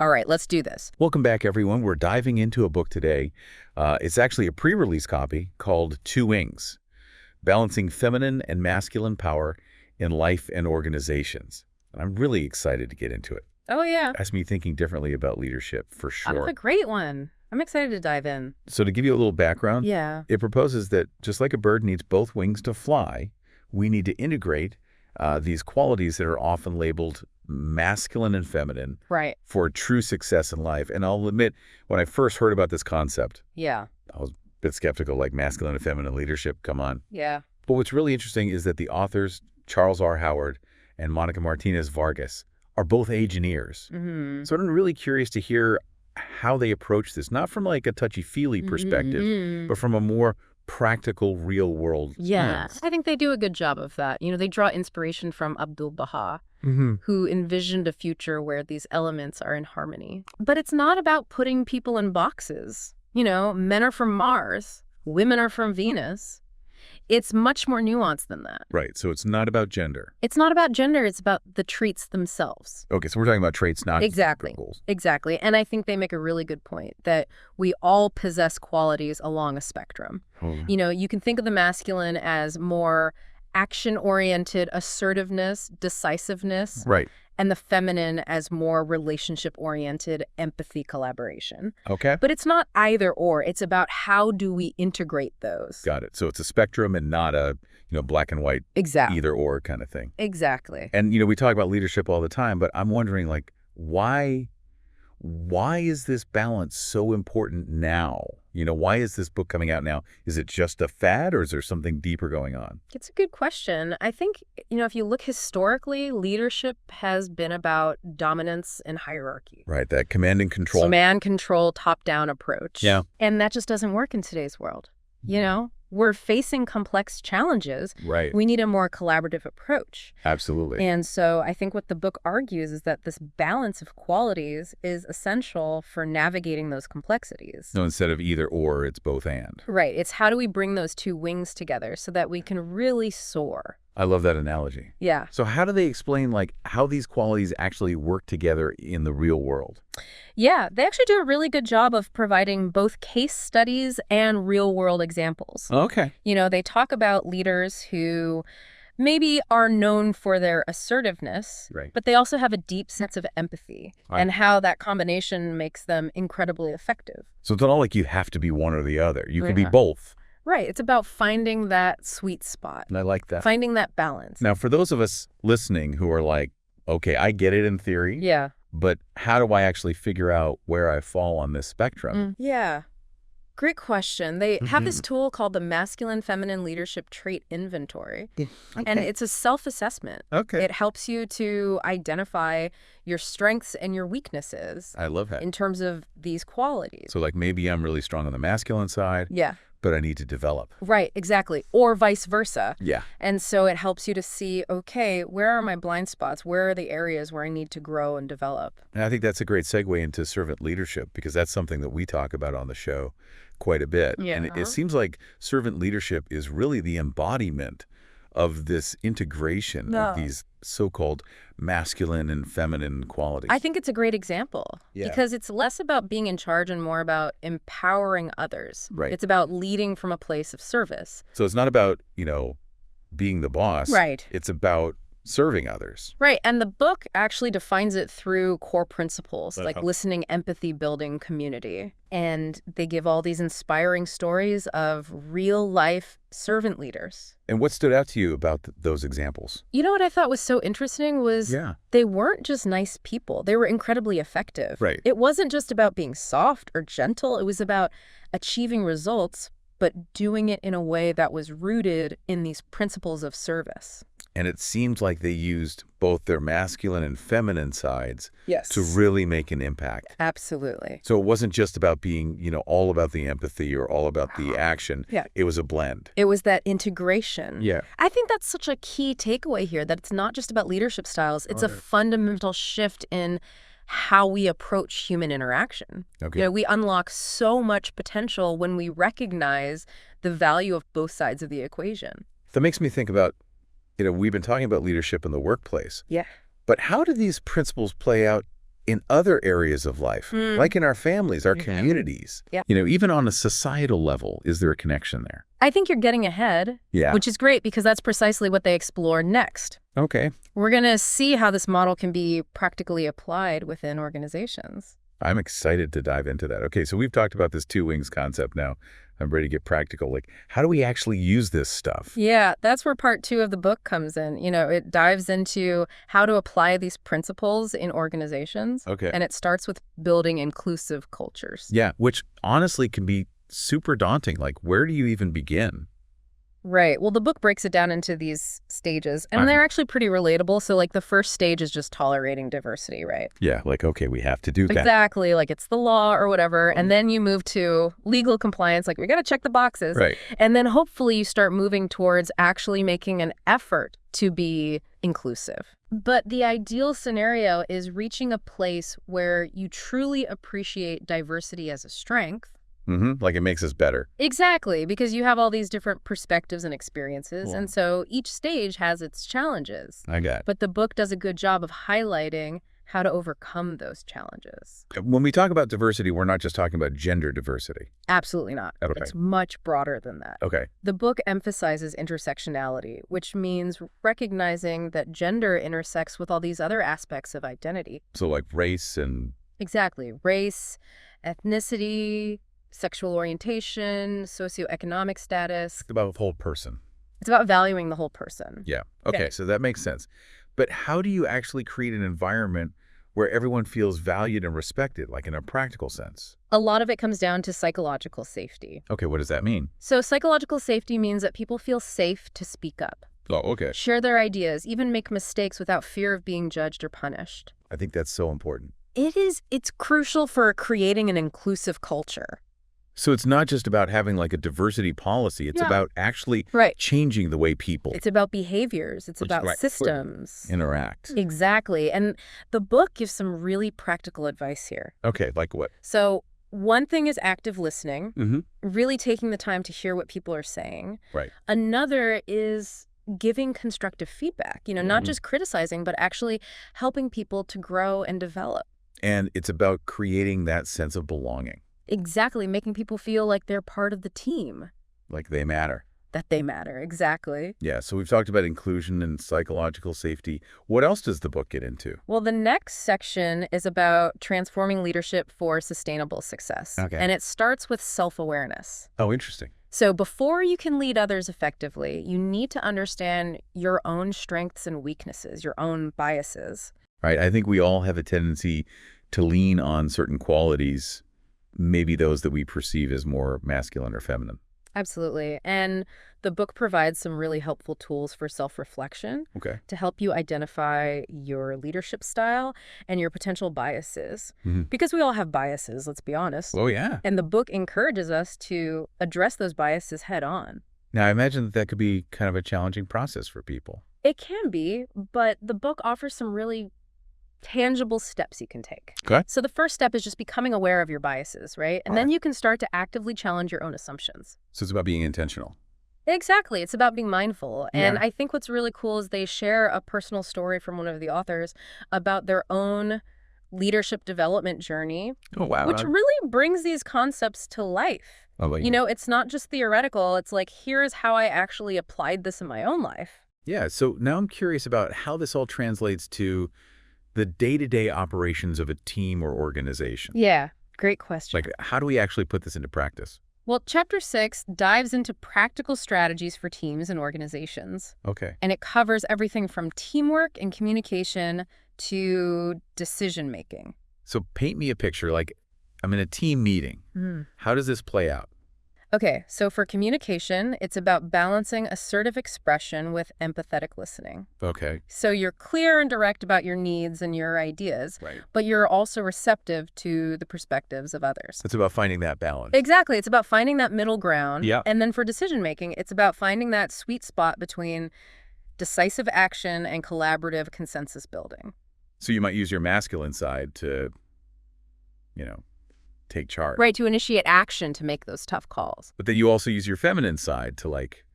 All right, let's do this. Welcome back, everyone. We're diving into a book today. It's actually a pre-release copy called Two Wings, Balancing Feminine and Masculine Power in Life and Organizations. And I'm really excited to get into it. Oh, yeah. Has me thinking differently about leadership, for sure. That's a great one. I'm excited to dive in. So to give you a little background, Yeah. it proposes that just like a bird needs both wings to fly, we need to integrate these qualities that are often labeled masculine and feminine Right. for true success in life. And I'll admit, when I first heard about this concept, Yeah. I was a bit skeptical, like masculine and feminine leadership, come on. Yeah. But what's really interesting is that the authors, Charles R. Howard and Monica Martínez Vargas, are both engineers. Mm-hmm. So I'm really curious to hear how they approach this, not from like a touchy-feely perspective, but from a more practical, real-world lens. I think they do a good job of that. They draw inspiration from Abdu'l-Bahá, who envisioned a future where these elements are in harmony. But it's not about putting people in boxes. Men are from Mars, women are from Venus. It's much more nuanced than that. Right, so it's not about gender. It's not about gender, it's about the traits themselves. Okay, so we're talking about traits, not Exactly. goals. Exactly. And I think they make a really good point that we all possess qualities along a spectrum. You can think of the masculine as more action-oriented assertiveness, decisiveness. Right. And the feminine as more relationship-oriented empathy, collaboration. Okay. But it's not either or. It's about how do we integrate those. Got it. So it's a spectrum and not a, black and white Exactly. either or kind of thing. Exactly. And, we talk about leadership all the time, but I'm wondering, like, why is this balance so important now? Why is this book coming out now? Is it just a fad, or is there something deeper going on? It's a good question. I think, if you look historically, leadership has been about dominance and hierarchy. Right, that command and control. Command, control, top-down approach. Yeah. And that just doesn't work in today's world. We're facing complex challenges. Right. We need a more collaborative approach. Absolutely. And so I think what the book argues is that this balance of qualities is essential for navigating those complexities. So instead of either or, it's both and. Right. It's how do we bring those two wings together so that we can really soar. I love that analogy. Yeah. So how do they explain, like, how these qualities actually work together in the real world? Yeah, they actually do a really good job of providing both case studies and real-world examples. Okay. They talk about leaders who maybe are known for their assertiveness, Right. but they also have a deep sense of empathy and how that combination makes them incredibly effective. So it's not like you have to be one or the other. You can be both. Right. It's about finding that sweet spot. And I like that. Finding that balance. Now, for those of us listening who are like, okay, I get it in theory. Yeah. But how do I actually figure out where I fall on this spectrum? Yeah. Great question. They have this tool called the Masculine Feminine Leadership Trait Inventory. Okay. And it's a self-assessment. Okay. It helps you to identify your strengths and your weaknesses I love that. in terms of these qualities. So like maybe I'm really strong on the masculine side, Yeah. but I need to develop. Right, exactly. Or vice versa. Yeah. And so it helps you to see, okay, where are my blind spots? Where are the areas where I need to grow and develop? And I think that's a great segue into servant leadership, because that's something that we talk about on the show quite a bit. Yeah. And it seems like servant leadership is really the embodiment of this integration of these so-called masculine and feminine qualities. I think it's a great example because it's less about being in charge and more about empowering others. Right. It's about leading from a place of service. So it's not about, being the boss. Right. It's about serving others. Right. And the book actually defines it through core principles like listening, empathy, building community. And they give all these inspiring stories of real life servant leaders. And what stood out to you about those examples? You know what I thought was so interesting was they weren't just nice people. They were incredibly effective. Right. It wasn't just about being soft or gentle. It was about achieving results, but doing it in a way that was rooted in these principles of service. And it seemed like they used both their masculine and feminine sides Yes. to really make an impact. Absolutely. So it wasn't just about being, all about the empathy or all about the action. Yeah. It was a blend. It was that integration. Yeah. I think that's such a key takeaway here, that it's not just about leadership styles. It's a fundamental shift in how we approach human interaction. Okay. We unlock so much potential when we recognize the value of both sides of the equation. That makes me think about, we've been talking about leadership in the workplace. Yeah. But how do these principles play out in other areas of life, like in our families, our communities, Yeah. even on a societal level, is there a connection there? I think you're getting ahead, which is great because that's precisely what they explore next. Okay. We're going to see how this model can be practically applied within organizations. I'm excited to dive into that. Okay, so we've talked about this two wings concept now. I'm ready to get practical. Like, how do we actually use this stuff? Yeah, that's where part 2 of the book comes in. It dives into how to apply these principles in organizations. Okay. And it starts with building inclusive cultures. Yeah, which honestly can be super daunting. Like, where do you even begin? Right. Well, the book breaks it down into these stages, and they're actually pretty relatable. So, like, the first stage is just tolerating diversity, right? Yeah, like, okay, we have to do that. Exactly. Like, it's the law or whatever. And then you move to legal compliance. Like, we got to check the boxes. Right. And then hopefully you start moving towards actually making an effort to be inclusive. But the ideal scenario is reaching a place where you truly appreciate diversity as a strength. Like it makes us better. Exactly, because you have all these different perspectives and experiences, Cool. and so each stage has its challenges. I got it. But the book does a good job of highlighting how to overcome those challenges. When we talk about diversity, we're not just talking about gender diversity. Absolutely not. Okay. It's much broader than that. Okay. The book emphasizes intersectionality, which means recognizing that gender intersects with all these other aspects of identity. So like race and... Exactly. Race, ethnicity, sexual orientation, socioeconomic status. It's about the whole person. It's about valuing the whole person. Yeah. Okay, so that makes sense. But how do you actually create an environment where everyone feels valued and respected, like in a practical sense? A lot of it comes down to psychological safety. Okay, what does that mean? So psychological safety means that people feel safe to speak up, Oh, okay. share their ideas, even make mistakes without fear of being judged or punished. I think that's so important. It's crucial for creating an inclusive culture. So it's not just about having like a diversity policy. It's about actually changing the way people It's about behaviors. It's about systems. interact. Exactly. And the book gives some really practical advice here. Okay, like what? So one thing is active listening, Mm-hmm. really taking the time to hear what people are saying. Right. Another is giving constructive feedback, not just criticizing, but actually helping people to grow and develop. And it's about creating that sense of belonging. Exactly, making people feel like they're part of the team. Like they matter. That they matter, exactly. Yeah, so we've talked about inclusion and psychological safety. What else does the book get into? Well, the next section is about transforming leadership for sustainable success. Okay. And it starts with self-awareness. Oh, interesting. So before you can lead others effectively, you need to understand your own strengths and weaknesses, your own biases. Right, I think we all have a tendency to lean on certain qualities, maybe those that we perceive as more masculine or feminine. Absolutely. And the book provides some really helpful tools for self-reflection to help you identify your leadership style and your potential biases. Because we all have biases, let's be honest. Oh, yeah. And the book encourages us to address those biases head on. Now, I imagine that could be kind of a challenging process for people. It can be, but the book offers some really tangible steps you can take. Okay. So the first step is just becoming aware of your biases, right? And then you can start to actively challenge your own assumptions. So it's about being intentional. Exactly. It's about being mindful. And I think what's really cool is they share a personal story from one of the authors about their own leadership development journey. Oh, wow. Which really brings these concepts to life. Oh, It's not just theoretical. It's like, here's how I actually applied this in my own life. Yeah. So now I'm curious about how this all translates to the day-to-day operations of a team or organization. Yeah, great question. Like, how do we actually put this into practice? Well, Chapter 6 dives into practical strategies for teams and organizations. Okay. And it covers everything from teamwork and communication to decision-making. So paint me a picture. Like, I'm in a team meeting. How does this play out? Okay, so for communication, it's about balancing assertive expression with empathetic listening. Okay. So you're clear and direct about your needs and your ideas, but you're also receptive to the perspectives of others. It's about finding that balance. Exactly. It's about finding that middle ground. Yeah. And then for decision-making, it's about finding that sweet spot between decisive action and collaborative consensus building. So you might use your masculine side to, take charge. Right, to initiate action to make those tough calls. But then you also use your feminine side to, like,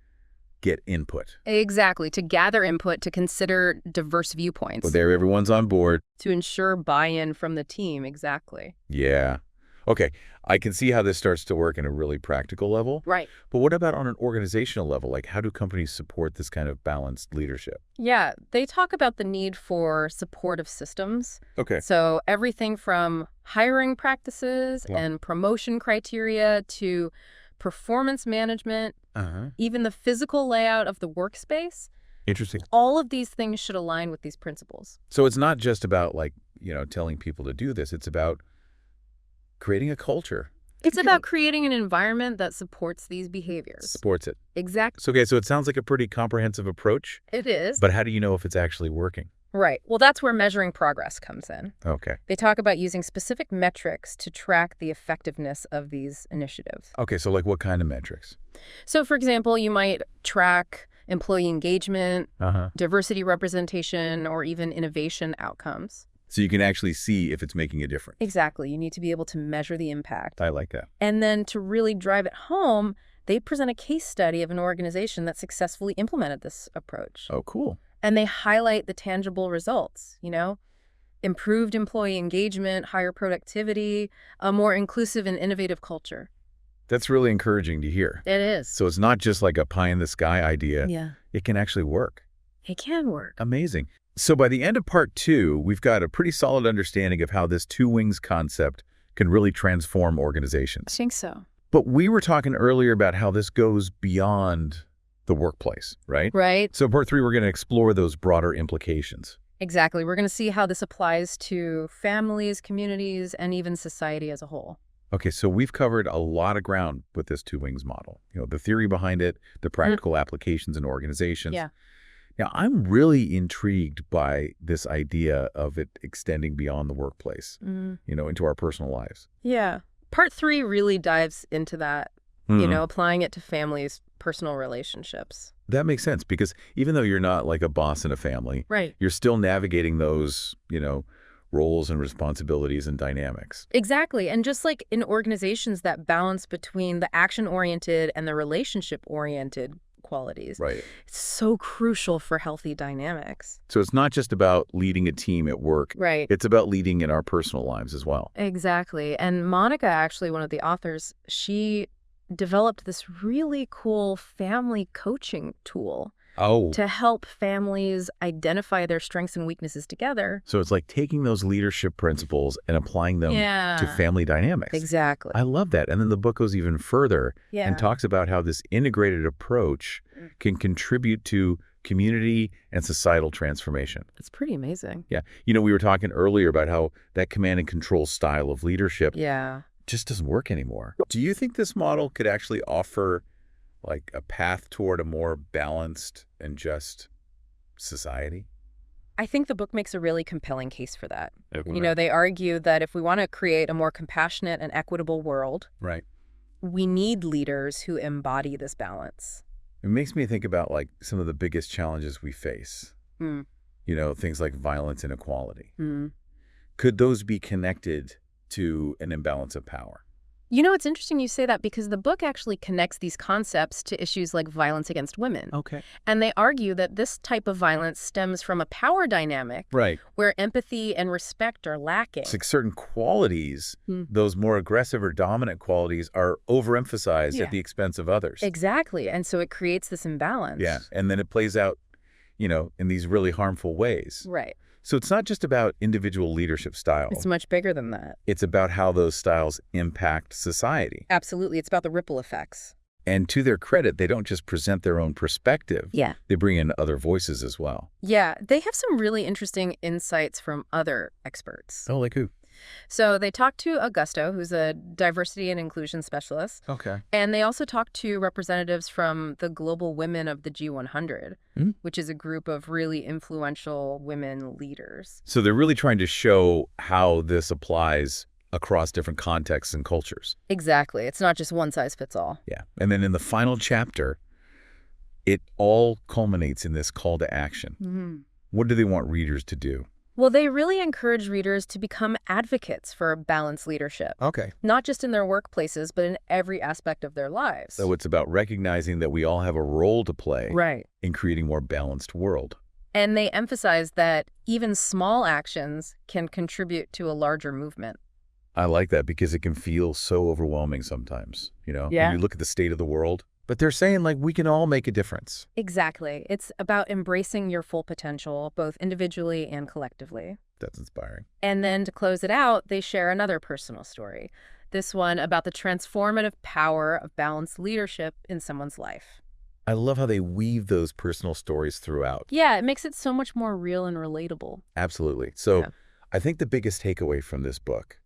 get input. Exactly, to gather input, to consider diverse viewpoints. But there, everyone's on board. To ensure buy-in from the team, exactly. Yeah. Okay, I can see how this starts to work in a really practical level. Right. But what about on an organizational level? Like, how do companies support this kind of balanced leadership? Yeah, they talk about the need for supportive systems. Okay. So everything from hiring practices and promotion criteria to performance management, even the physical layout of the workspace. Interesting. All of these things should align with these principles. So it's not just about, like, telling people to do this. It's about creating a culture. It's about creating an environment that supports these behaviors. Supports it. Exactly. So, okay, so it sounds like a pretty comprehensive approach. It is. But how do you know if it's actually working? Right. Well, that's where measuring progress comes in. Okay. They talk about using specific metrics to track the effectiveness of these initiatives. Okay, so like what kind of metrics? So, for example, you might track employee engagement, diversity representation, or even innovation outcomes. So you can actually see if it's making a difference. Exactly. You need to be able to measure the impact. I like that. And then to really drive it home, they present a case study of an organization that successfully implemented this approach. Oh, cool. And they highlight the tangible results, improved employee engagement, higher productivity, a more inclusive and innovative culture. That's really encouraging to hear. It is. So it's not just like a pie-in-the-sky idea. Yeah. It can actually work. It can work. Amazing. So by the end of part 2, we've got a pretty solid understanding of how this two wings concept can really transform organizations. I think so. But we were talking earlier about how this goes beyond the workplace, right? Right. So part 3, we're going to explore those broader implications. Exactly. We're going to see how this applies to families, communities, and even society as a whole. Okay, so we've covered a lot of ground with this two wings model. The theory behind it, the practical applications in organizations. Yeah. Now, I'm really intrigued by this idea of it extending beyond the workplace, into our personal lives. Yeah. Part 3 really dives into that, applying it to families' personal relationships. That makes sense, because even though you're not like a boss in a family, right, you're still navigating those, roles and responsibilities and dynamics. Exactly. And just like in organizations, that balance between the action-oriented and the relationship-oriented qualities. Right. It's so crucial for healthy dynamics. So it's not just about leading a team at work. Right. It's about leading in our personal lives as well. Exactly. And Monica, actually, one of the authors, she developed this really cool family coaching tool to help families identify their strengths and weaknesses together. So it's like taking those leadership principles and applying them to family dynamics. Exactly. I love that. And then the book goes even further and talks about how this integrated approach can contribute to community and societal transformation. It's pretty amazing. Yeah. We were talking earlier about how that command and control style of leadership just doesn't work anymore. Do you think this model could actually offer like a path toward a more balanced and just society? I think the book makes a really compelling case for that. Okay. They argue that if we want to create a more compassionate and equitable world, we need leaders who embody this balance. It makes me think about like some of the biggest challenges we face. Things like violence and inequality. Could those be connected to an imbalance of power? It's interesting you say that, because the book actually connects these concepts to issues like violence against women. Okay. And they argue that this type of violence stems from a power dynamic where empathy and respect are lacking. It's like certain qualities, those more aggressive or dominant qualities, are overemphasized at the expense of others. Exactly. And so it creates this imbalance. Yeah. And then it plays out, in these really harmful ways. Right. So it's not just about individual leadership style. It's much bigger than that. It's about how those styles impact society. Absolutely. It's about the ripple effects. And to their credit, they don't just present their own perspective. Yeah. They bring in other voices as well. Yeah. They have some really interesting insights from other experts. Oh, like who? So they talked to Augusto, who's a diversity and inclusion specialist. Okay. And they also talked to representatives from the Global Women of the G100, which is a group of really influential women leaders. So they're really trying to show how this applies across different contexts and cultures. Exactly. It's not just one size fits all. Yeah. And then in the final chapter, it all culminates in this call to action. What do they want readers to do? Well, they really encourage readers to become advocates for balanced leadership, Okay. not just in their workplaces, but in every aspect of their lives. So it's about recognizing that we all have a role to play Right. in creating a more balanced world. And they emphasize that even small actions can contribute to a larger movement. I like that because it can feel so overwhelming sometimes, when Yeah. you look at the state of the world. But they're saying, like, we can all make a difference. Exactly. It's about embracing your full potential, both individually and collectively. That's inspiring. And then to close it out, they share another personal story. This one about the transformative power of balanced leadership in someone's life. I love how they weave those personal stories throughout. Yeah, it makes it so much more real and relatable. Absolutely. So Yeah. I think the biggest takeaway from this book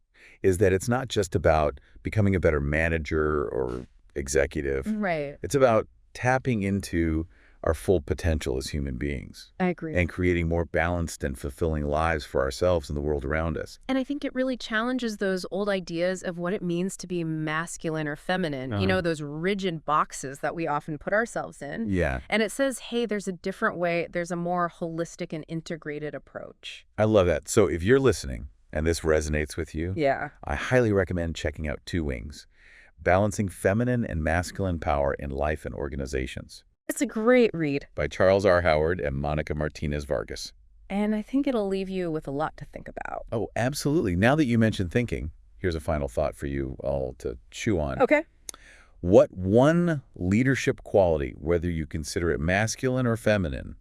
is that it's not just about becoming a better manager or executive. Right. It's about tapping into our full potential as human beings I agree. and creating more balanced and fulfilling lives for ourselves and the world around us. And I think it really challenges those old ideas of what it means to be masculine or feminine, those rigid boxes that we often put ourselves in. Yeah, And it says, hey, there's a different way, there's a more holistic and integrated approach. I love that. So if you're listening and this resonates with you, Yeah. I highly recommend checking out Two Wings, Balancing Feminine and Masculine Power in Life and Organizations, It's a great read. by Charles R. Howard and Monica Martínez Vargas. And I think it'll leave you with a lot to think about. Oh, absolutely. Now that you mentioned thinking, here's a final thought for you all to chew on. Okay. What one leadership quality, whether you consider it masculine or feminine,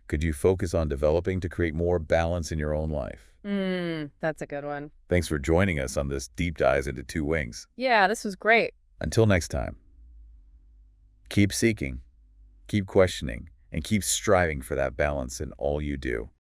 could you focus on developing to create more balance in your own life? That's a good one. Thanks for joining us on this deep dive into Two Wings. Yeah, this was great. Until next time, keep seeking, keep questioning, and keep striving for that balance in all you do.